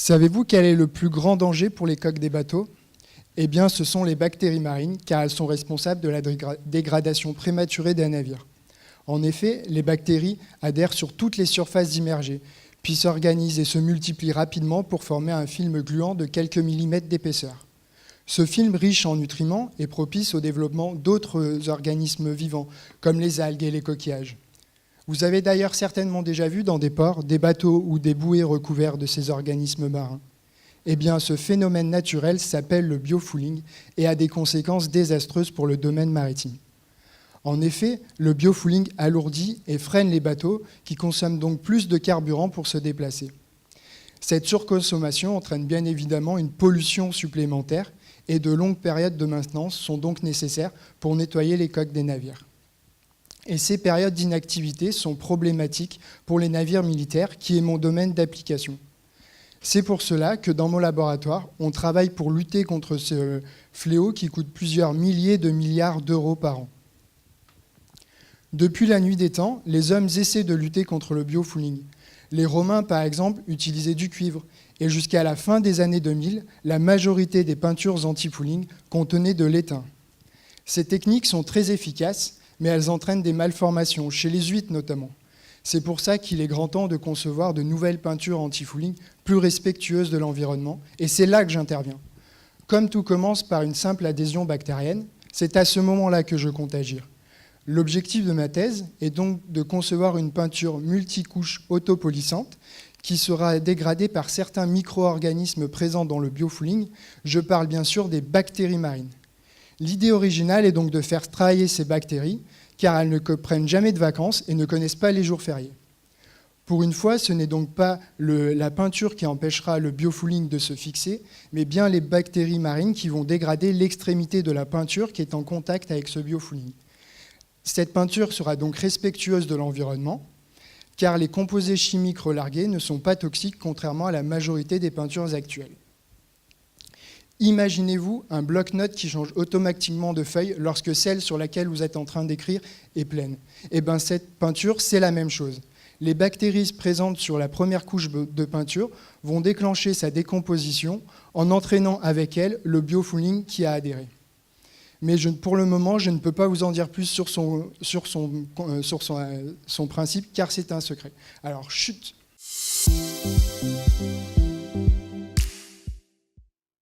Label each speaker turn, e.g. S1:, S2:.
S1: Savez-vous quel est le plus grand danger pour les coques des bateaux ? Eh bien, ce sont les bactéries marines, car elles sont responsables de la dégradation prématurée des navires. En effet, les bactéries adhèrent sur toutes les surfaces immergées, puis s'organisent et se multiplient rapidement pour former un film gluant de quelques millimètres d'épaisseur. Ce film riche en nutriments est propice au développement d'autres organismes vivants, comme les algues et les coquillages. Vous avez d'ailleurs certainement déjà vu dans des ports des bateaux ou des bouées recouverts de ces organismes marins. Eh bien, ce phénomène naturel s'appelle le biofouling et a des conséquences désastreuses pour le domaine maritime. En effet, le biofouling alourdit et freine les bateaux qui consomment donc plus de carburant pour se déplacer. Cette surconsommation entraîne bien évidemment une pollution supplémentaire et de longues périodes de maintenance sont donc nécessaires pour nettoyer les coques des navires. Et ces périodes d'inactivité sont problématiques pour les navires militaires, qui est mon domaine d'application. C'est pour cela que dans mon laboratoire, on travaille pour lutter contre ce fléau qui coûte plusieurs milliers de milliards d'euros par an. Depuis la nuit des temps, les hommes essaient de lutter contre le biofouling. Les Romains, par exemple, utilisaient du cuivre, et jusqu'à la fin des années 2000, la majorité des peintures anti-fouling contenaient de l'étain. Ces techniques sont très efficaces, mais elles entraînent des malformations, chez les huîtres notamment. C'est pour ça qu'il est grand temps de concevoir de nouvelles peintures anti-fouling plus respectueuses de l'environnement, et c'est là que j'interviens. Comme tout commence par une simple adhésion bactérienne, c'est à ce moment-là que je compte agir. L'objectif de ma thèse est donc de concevoir une peinture multicouche autopolissante qui sera dégradée par certains micro-organismes présents dans le biofouling. Je parle bien sûr des bactéries marines. L'idée originale est donc de faire travailler ces bactéries, car elles ne prennent jamais de vacances et ne connaissent pas les jours fériés. Pour une fois, ce n'est donc pas la peinture qui empêchera le biofouling de se fixer, mais bien les bactéries marines qui vont dégrader l'extrémité de la peinture qui est en contact avec ce biofouling. Cette peinture sera donc respectueuse de l'environnement, car les composés chimiques relargués ne sont pas toxiques, contrairement à la majorité des peintures actuelles. Imaginez-vous un bloc-notes qui change automatiquement de feuille lorsque celle sur laquelle vous êtes en train d'écrire est pleine. Et bien cette peinture, c'est la même chose. Les bactéries présentes sur la première couche de peinture vont déclencher sa décomposition en entraînant avec elle le biofouling qui a adhéré. Mais pour le moment, je ne peux pas vous en dire plus sur son principe, car c'est un secret. Alors, chut.